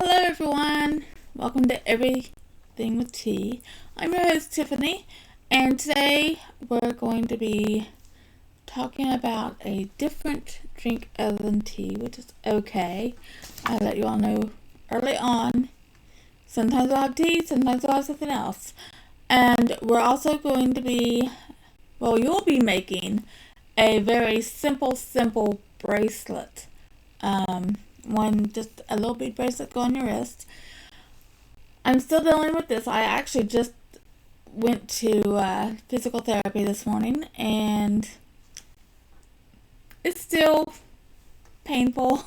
Hello everyone, welcome to Everything with Tea. I'm your host Tiffany, and today we're going to be talking about a different drink other than tea, which is okay. I let you all know early on. Sometimes I'll have tea, sometimes I'll have something else. And we're also going to be, you'll be making a very simple bracelet. Just a little bead bracelet go on your wrist. I'm still dealing with this. I actually just went to physical therapy this morning, and it's still painful.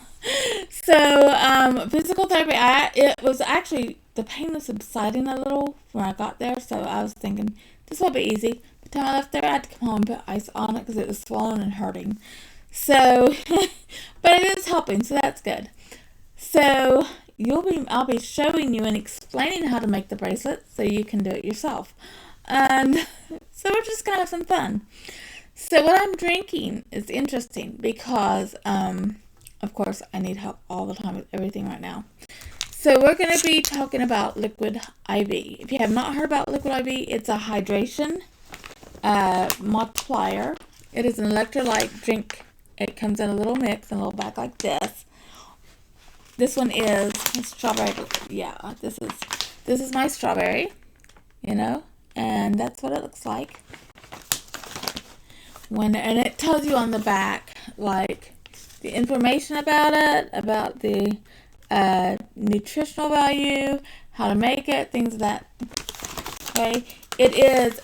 So, physical therapy, it was actually, the pain was subsiding a little when I got there, so I was thinking, this will be easy. By the time I left there, I had to come home and put ice on it because it was swollen and hurting. So, but it is helping, so that's good. So, I'll be showing you and explaining how to make the bracelet so you can do it yourself. And so we're just going to have some fun. So what I'm drinking is interesting because, of course, I need help all the time with everything right now. So we're going to be talking about Liquid IV. If you have not heard about Liquid IV, it's a hydration multiplier. It is an electrolyte drink. It comes in a little mix, in a little bag like this. This one is strawberry. Yeah, this is my strawberry, and that's what it looks like. And it tells you on the back, like, the information about it, about the nutritional value, how to make it, things of that. Okay, it is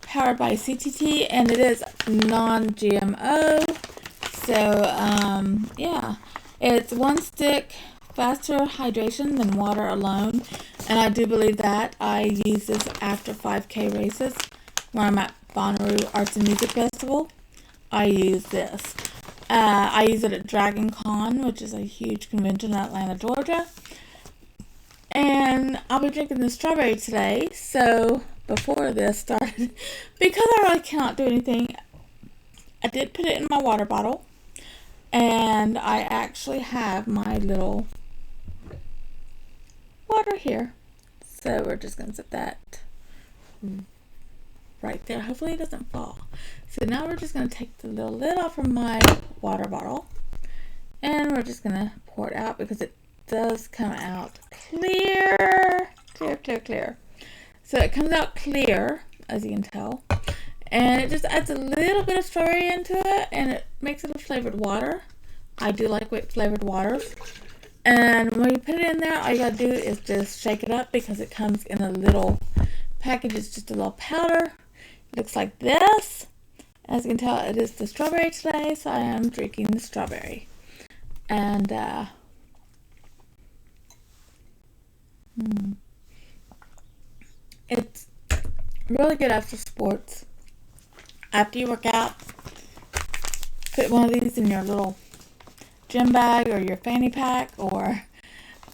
powered by CTT, and it is non-GMO. So, yeah, it's one stick, faster hydration than water alone, and I do believe that. I use this after 5K races when I'm at Bonnaroo Arts and Music Festival. I use this. I use it at Dragon Con, which is a huge convention in Atlanta, Georgia, and I'll be drinking the strawberry today. So before this started, because I really cannot do anything, I did put it in my water bottle, and I actually have my little water here. So we're just going to set that right there. Hopefully it doesn't fall. So now we're just going to take the little lid off of my water bottle, and we're just going to pour it out because it does come out clear. So it comes out clear, as you can tell, and it just adds a little bit of strawberry into it, and it makes it a flavored water. I do like flavored waters. And when you put it in there, all you gotta do is just shake it up because it comes in a little package. It's just a little powder. It looks like this. As you can tell, it is the strawberry today, so I am drinking the strawberry. And it's really good after sports. After you work out, put one of these in your little gym bag or your fanny pack, or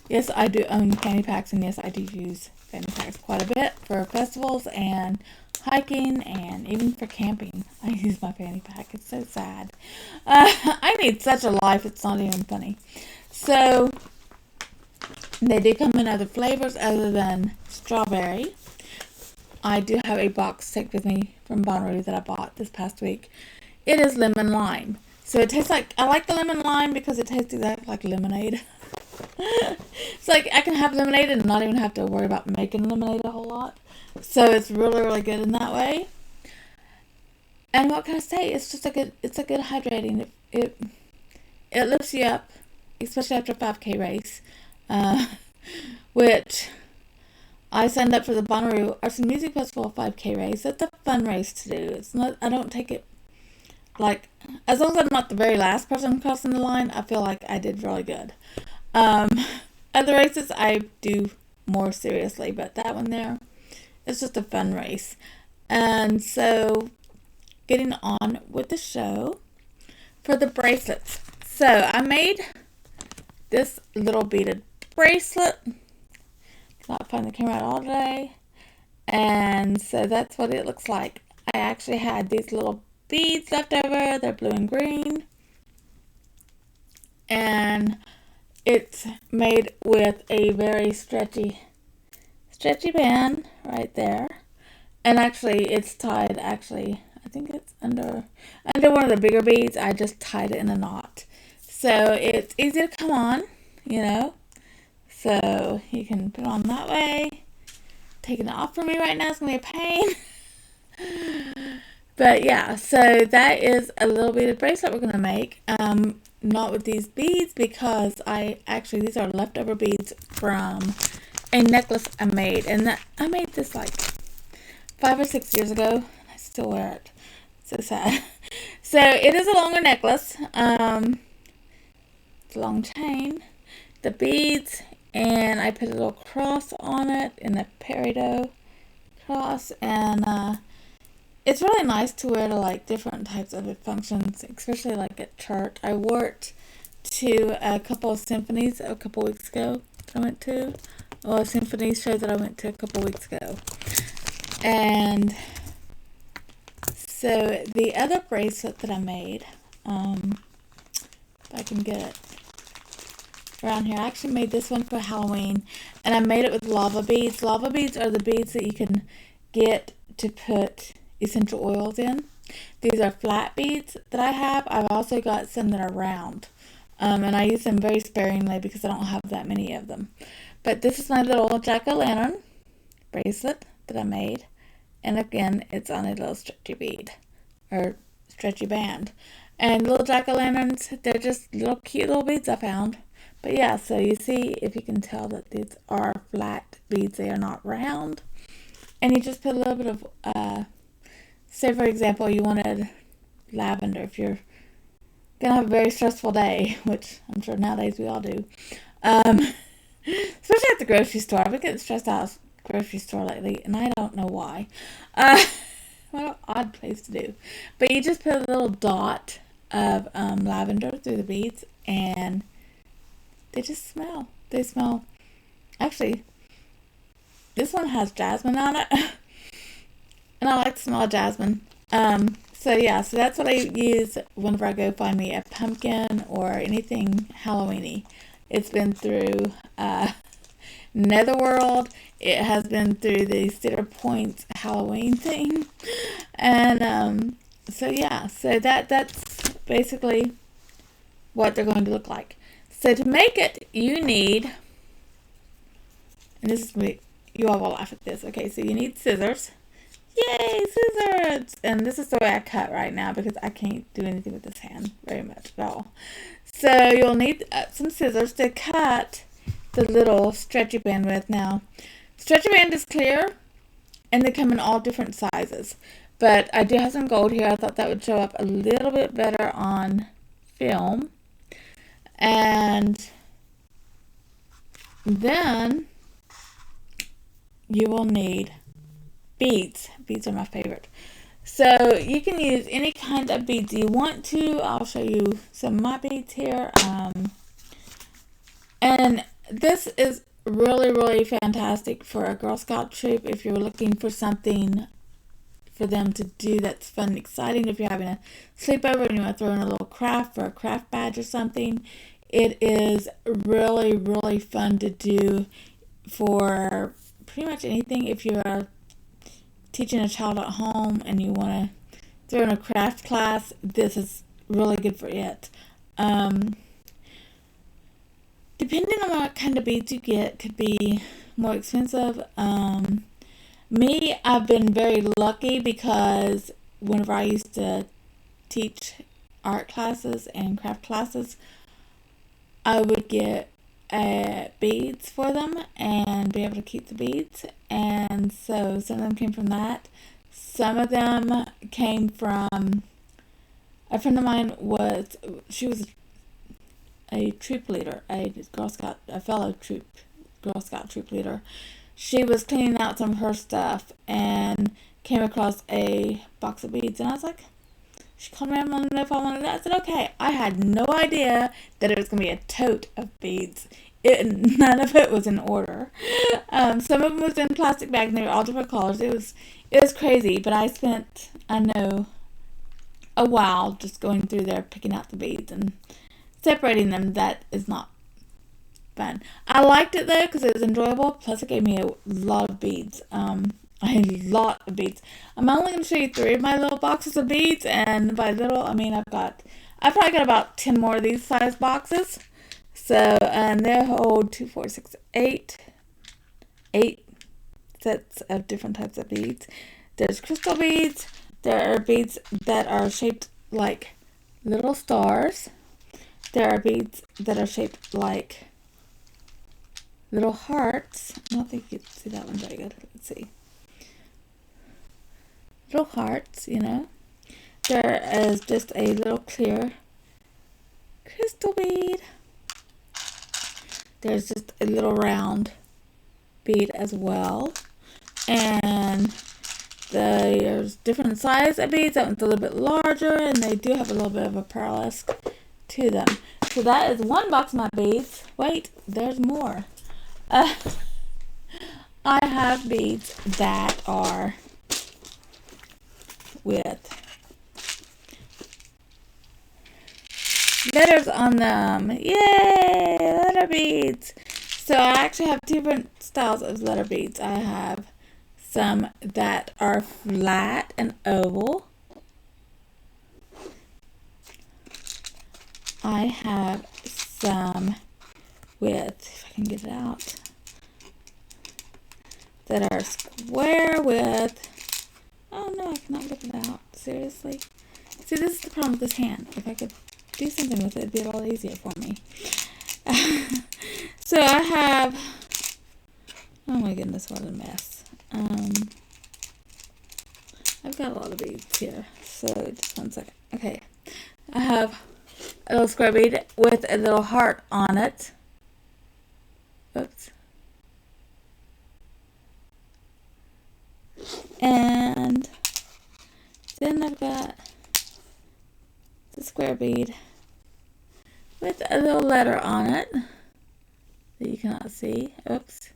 yes, I do own fanny packs, and yes, I do use fanny packs quite a bit for festivals and hiking, and even for camping. I use my fanny pack. It's so sad. I need such a life, it's not even funny. So they do come in other flavors other than strawberry. I do have a box take with me from Bonnaroo that I bought this past week. It is lemon lime. So it tastes like, I like the lemon lime because it tastes exactly like lemonade. It's like I can have lemonade and not even have to worry about making lemonade a whole lot. So it's really good in that way. And what can I say? It's just it's a good hydrating. It lifts you up, especially after a 5K race, which I signed up for the Bonnaroo Arts and Music Festival 5K race. It's a fun race to do. It's not. I don't take it like, as long as I'm not the very last person crossing the line, I feel like I did really good. Other races I do more seriously, but that one there, it's just a fun race. And so, getting on with the show for the bracelets. So I made this little beaded bracelet. Not find the camera all day. And so that's what it looks like. I actually had these little beads left over. They're blue and green. and it's made with a very stretchy band right there. And actually, it's tied, I think it's under one of the bigger beads. I just tied it in a knot. So it's easy to come on, you know. So you can put it on that way. Taking it off for me right now is going to be a pain. But yeah, so that is a little beaded bracelet we're going to make. Not with these beads because these are leftover beads from a necklace I made. And I made this like 5 or 6 years ago. I still wear it. So sad. So it is a longer necklace. It's a long chain. The beads, and I put a little cross on it in a peridot cross, and it's really nice to wear to like different types of functions, especially like at church. I wore it to a couple of symphonies a couple weeks ago that I went to. Well, a symphony show that I went to a couple weeks ago. And so the other bracelet that I made, if I can get it around here, I actually made this one for Halloween, and I made it with lava beads. Lava beads are the beads that you can get to put essential oils in. These are flat beads that I have. I've also got some that are round, and I use them very sparingly because I don't have that many of them. But this is my little jack-o'-lantern bracelet that I made, and again, it's on a little stretchy bead or stretchy band. And little jack-o'-lanterns, they're just little cute little beads I found. But yeah, so you see, if you can tell that these are flat beads, they are not round. And you just put a little bit of, say for example, you wanted lavender. If you're going to have a very stressful day, which I'm sure nowadays we all do. Especially at the grocery store. I've been getting stressed out at the grocery store lately, and I don't know why. What an odd place to do. But you just put a little dot of lavender through the beads, and they just smell. They smell. Actually, this one has jasmine on it. And I like the smell of jasmine. So yeah, so that's what I use whenever I go find me a pumpkin or anything Halloween-y. It's been through Netherworld. It has been through the Cedar Point Halloween thing. And so yeah, so that's basically what they're going to look like. So to make it, you need, and this is me, you all will laugh at this. Okay, so you need scissors. Yay, scissors! And this is the way I cut right now because I can't do anything with this hand very much at all. So you'll need some scissors to cut the little stretchy band with. Now, stretchy band is clear, and they come in all different sizes. But I do have some gold here. I thought that would show up a little bit better on film. And then you will need beads. Beads are my favorite. So you can use any kind of beads you want to. I'll show you some of my beads here. And this is really, really fantastic for a Girl Scout troop if you're looking for something for them to do that's fun and exciting. If you're having a sleepover and you want to throw in a little craft for a craft badge or something, it is really, really fun to do for pretty much anything. If you're teaching a child at home and you want to throw in a craft class, this is really good for it. Depending on what kind of beads you get, could be more expensive. Me, I've been very lucky because whenever I used to teach art classes and craft classes, I would get beads for them and be able to keep the beads. And so some of them came from that. Some of them came from a friend of mine. She was a troop leader, a fellow Girl Scout troop leader. She was cleaning out some of her stuff and came across a box of beads, and I was like, she called me, I wanted to know if I wanted that. I said, okay. I had no idea that it was going to be a tote of beads. None of it was in order. Some of them was in plastic bags, and they were all different colors. It was crazy, but I spent, a while just going through there, picking out the beads, and separating them, that is not fun. I liked it though because it was enjoyable. Plus, it gave me a lot of beads. A lot of beads. I'm only going to show you 3 of my little boxes of beads, and by little I mean I've probably got about 10 more of these size boxes. So, and they hold 2, 4, 6, 8 sets of different types of beads. There's crystal beads. There are beads that are shaped like little stars. There are beads that are shaped like little hearts. I don't think you can see that one very good. Let's see. Little hearts, you know. There is just a little clear crystal bead. There's just a little round bead as well. And there's different size of beads. That one's a little bit larger, and they do have a little bit of a pearlesque to them. So that is one box of my beads. Wait, there's more. I have beads that are with letters on them. Yay! Letter beads. So I actually have different styles of letter beads. I have some that are flat and oval. I have some with, if I can get it out, that are square with, oh no, I cannot get it out. Seriously. See, this is the problem with this hand. If I could do something with it, it'd be a lot easier for me. So I have, oh my goodness, what a mess. I've got a lot of beads here. So just one second. Okay. I have a little square bead with a little heart on it. Oops. And then I've got the square bead with a little letter on it that you cannot see. Oops.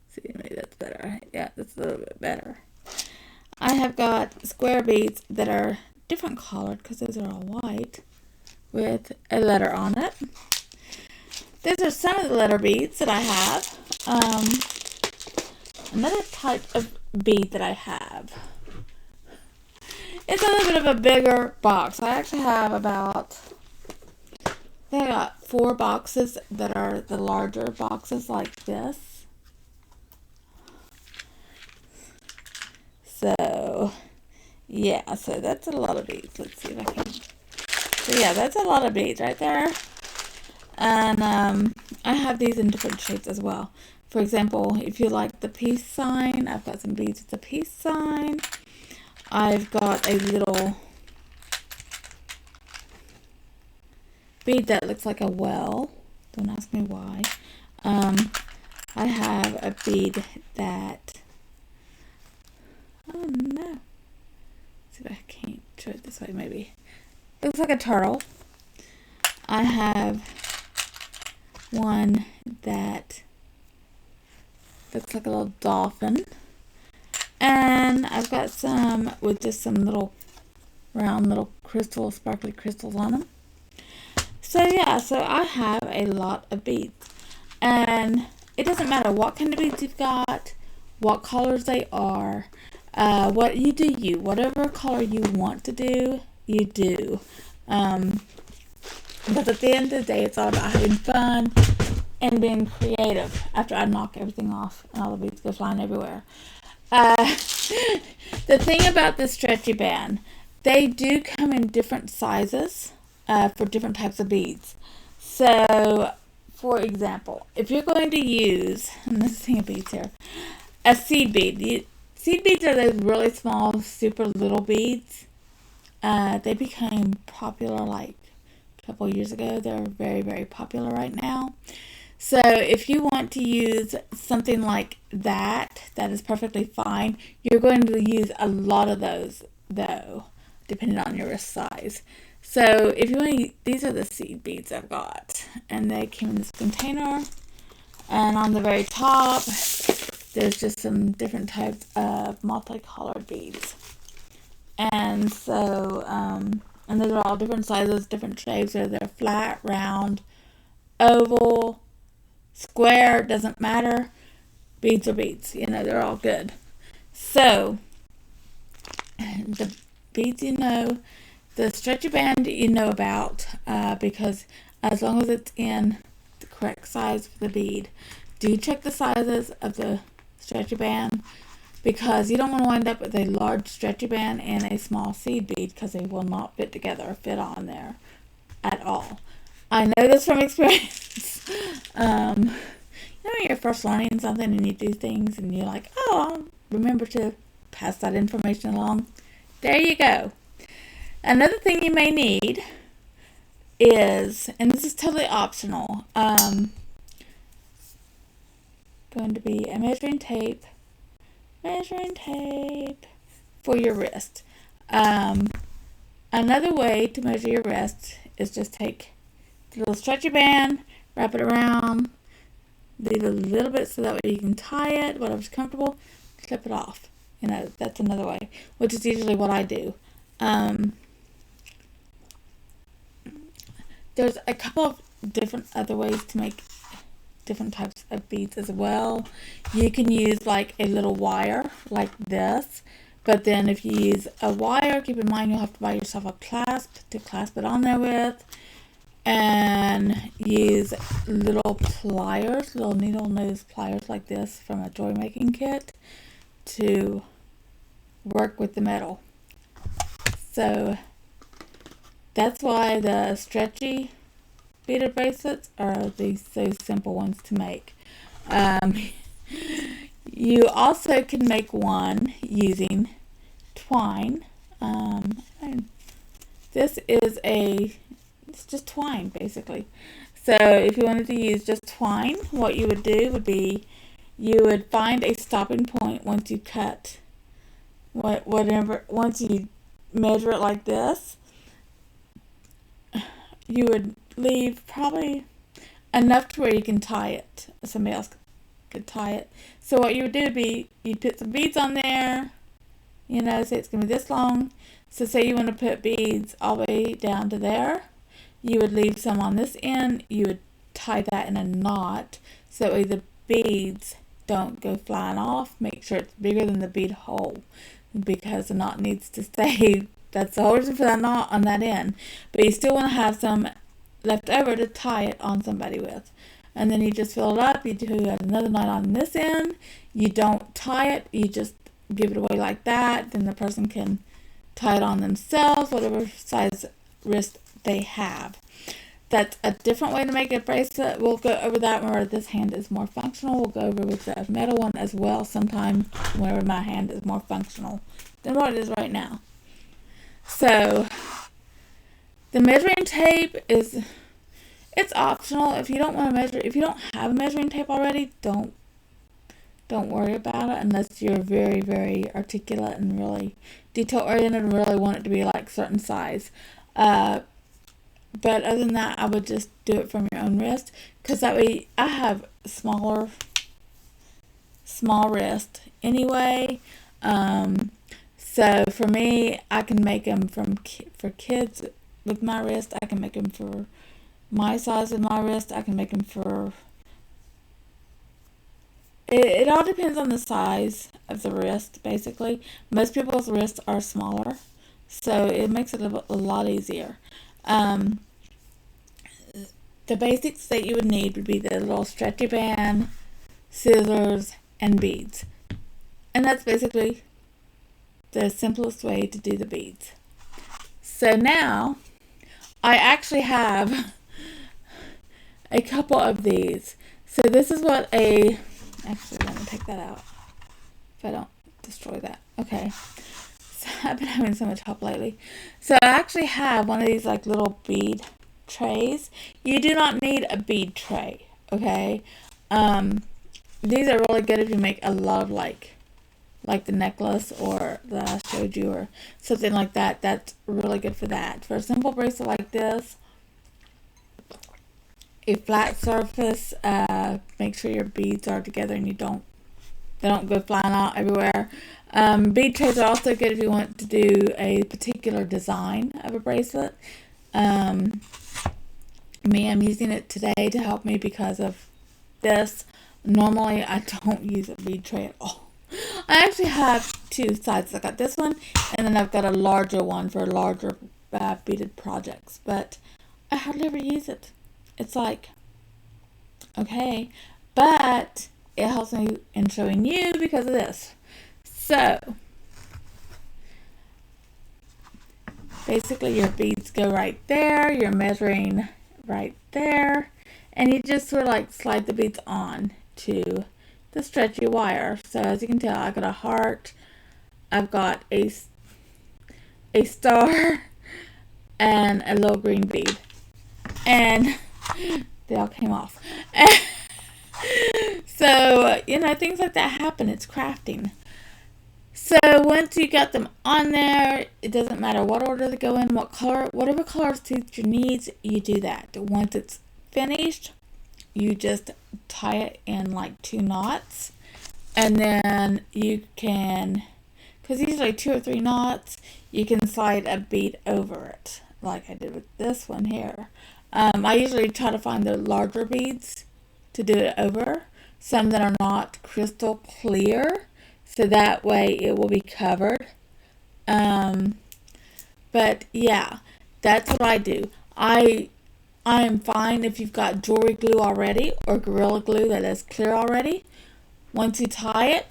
See, maybe that's better. Yeah, that's a little bit better. I have got square beads that are different colored because those are all white with a letter on it. These are some of the letter beads that I have. Another type of bead that I have. It's a little bit of a bigger box. I actually have about, I got 4 boxes that are the larger boxes like this. So, yeah, so that's a lot of beads. Let's see if I can. So, yeah, that's a lot of beads right there. And I have these in different shapes as well. For example, if you like the peace sign, I've got some beads with the peace sign. I've got a little bead that looks like a well. Don't ask me why. I have a bead that, oh no. Let's see if I can't show it this way maybe. It looks like a turtle. I have one that looks like a little dolphin. And I've got some with just some little round little crystal, sparkly crystals on them. So yeah, so I have a lot of beads. And it doesn't matter what kind of beads you've got, what colors they are, what you do, whatever color you want to do, you do. But at the end of the day, it's all about having fun and being creative after I knock everything off and all the beads go flying everywhere. The thing about this stretchy band, they do come in different sizes for different types of beads. So, for example, if you're going to use, and this is the thing of beads here, a seed bead. Seed beads are those really small, super little beads. They became popular like a couple years ago. They're very, very popular right now. So if you want to use something like that, that is perfectly fine. You're going to use a lot of those, though, depending on your wrist size. So if you want to, these are the seed beads I've got. And they came in this container. And on the very top, there's just some different types of multicolored beads. And so, and And those are all different sizes, different shapes. Whether they're flat, round, oval, square, doesn't matter. Beads are beads. They're all good. So, the beads the stretchy band you know about, because as long as it's in the correct size for the bead. Do check the sizes of the stretchy band, because you don't want to wind up with a large stretchy band and a small seed bead, because they will not fit together or fit on there at all. I know this from experience. When you're first learning something and you do things and you're like, oh, I'll remember to pass that information along. There you go. Another thing you may need is, and this is totally optional, going to be a measuring tape for your wrist. Another way to measure your wrist is just take the little stretchy band, wrap it around, leave a little bit so that way you can tie it, whatever's comfortable, slip it off. That's another way, which is usually what I do. There's a couple of different other ways to make different types of beads as well. You can use like a little wire like this, but then if you use a wire, keep in mind you'll have to buy yourself a clasp to clasp it on there with, and use little pliers, little needle nose pliers like this from a joy making kit to work with the metal. So that's why the stretchy beaded bracelets are so simple ones to make. You also can make one using twine. This is it's just twine basically. So if you wanted to use just twine, what you would do would be you would find a stopping point once you cut once you measure it like this. You would leave probably enough to where you can tie it. Somebody else could tie it. So what you would do would be you'd put some beads on there. Say it's going to be this long. So say you want to put beads all the way down to there. You would leave some on this end. You would tie that in a knot so that way the beads don't go flying off. Make sure it's bigger than the bead hole, because the knot needs to stay. That's the whole reason for that knot on that end. But you still want to have some left over to tie it on somebody with. And then you just fill it up. You do another knot on this end. You don't tie it. You just give it away like that. Then the person can tie it on themselves, whatever size wrist they have. That's a different way to make a bracelet. We'll go over that whenever this hand is more functional. We'll go over with the metal one as well sometime whenever my hand is more functional than what it is right now. So the measuring tape it's optional. If you don't want to measure, if you don't have a measuring tape already, don't worry about it unless you're very, very articulate and really detail oriented and really want it to be like certain size. But other than that, I would just do it from your own wrist, because that way I have small wrist anyway. So for me, I can make them for kids with my wrist. I can make them for my size of my wrist. I can make them for... It all depends on the size of the wrist, basically. Most people's wrists are smaller, so it makes it a lot easier. The basics that you would need would be the little stretchy band, scissors, and beads. And that's basically the simplest way to do the beads. So now, I actually have a couple of these. So this is what actually, let me take that out if I don't destroy that. Okay. So I've been having so much help lately. So I actually have one of these like little bead trays. You do not need a bead tray, okay? These are really good if you make a lot of like the necklace or that I showed you or something like that. That's really good for that. For a simple bracelet like this, a flat surface, make sure your beads are together and they don't go flying out everywhere. Bead trays are also good if you want to do a particular design of a bracelet. I'm using it today to help me because of this. Normally, I don't use a bead tray at all. I actually have two sides. I got this one, and then I've got a larger one for larger beaded projects, but I hardly ever use it. It's like, okay, but it helps me in showing you because of this. So, basically your beads go right there, you're measuring right there, and you just sort of like slide the beads on to the stretchy wire. So as you can tell, I got a heart, I've got a star, and a little green bead, and they all came off. So, things like that happen. It's crafting. So once you got them on there, it doesn't matter what order they go in, what color, whatever color suits your needs, you do that. Once it's finished, you just tie it in like 2 knots, and then you can, because usually 2 or 3 knots, you can slide a bead over it, like I did with this one here. I usually try to find the larger beads to do it over, some that are not crystal clear, so that way it will be covered. But yeah, that's what I do. I am fine if you've got jewelry glue already or Gorilla Glue that is clear already. Once you tie it,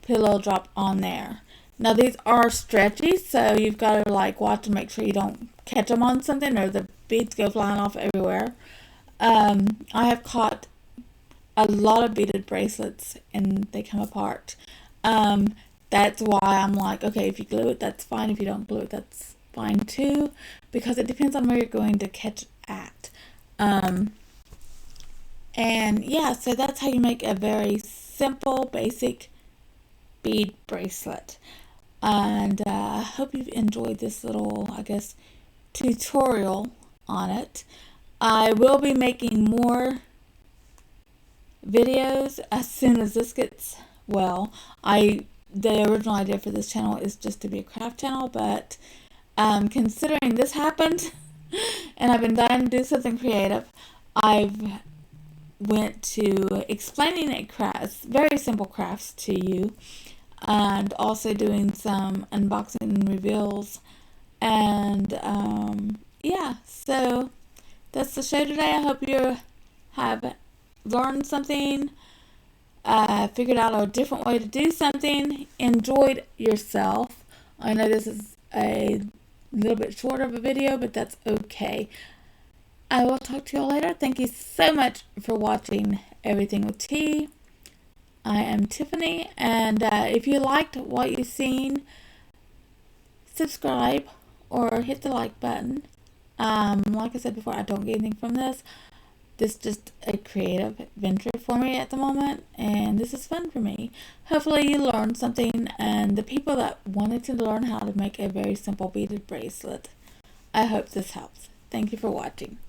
put a little drop on there. Now these are stretchy, so you've got to like watch and make sure you don't catch them on something or the beads go flying off everywhere. I have caught a lot of beaded bracelets and they come apart. That's why I'm like, okay, if you glue it, that's fine. If you don't glue it, that's fine too, because it depends on where you're going to catch at. And yeah, so that's how you make a very simple, basic bead bracelet. And I hope you've enjoyed this little, I guess, tutorial on it. I will be making more videos as soon as this gets well. The original idea for this channel is just to be a craft channel, but considering this happened and I've been dying to do something creative, I've went to explaining crafts, very simple crafts to you, and also doing some unboxing and reveals. And yeah, so that's the show today. I hope you have learned something, figured out a different way to do something, enjoyed yourself. I know this is a little bit short of a video, but that's okay. I will talk to you all later. Thank you so much for watching Everything with T. I am Tiffany, and if you liked what you've seen, subscribe or hit the like button. Like I said before, I don't get anything from this. This is just a creative venture for me at the moment, and this is fun for me. Hopefully you learned something, and the people that wanted to learn how to make a very simple beaded bracelet, I hope this helps. Thank you for watching.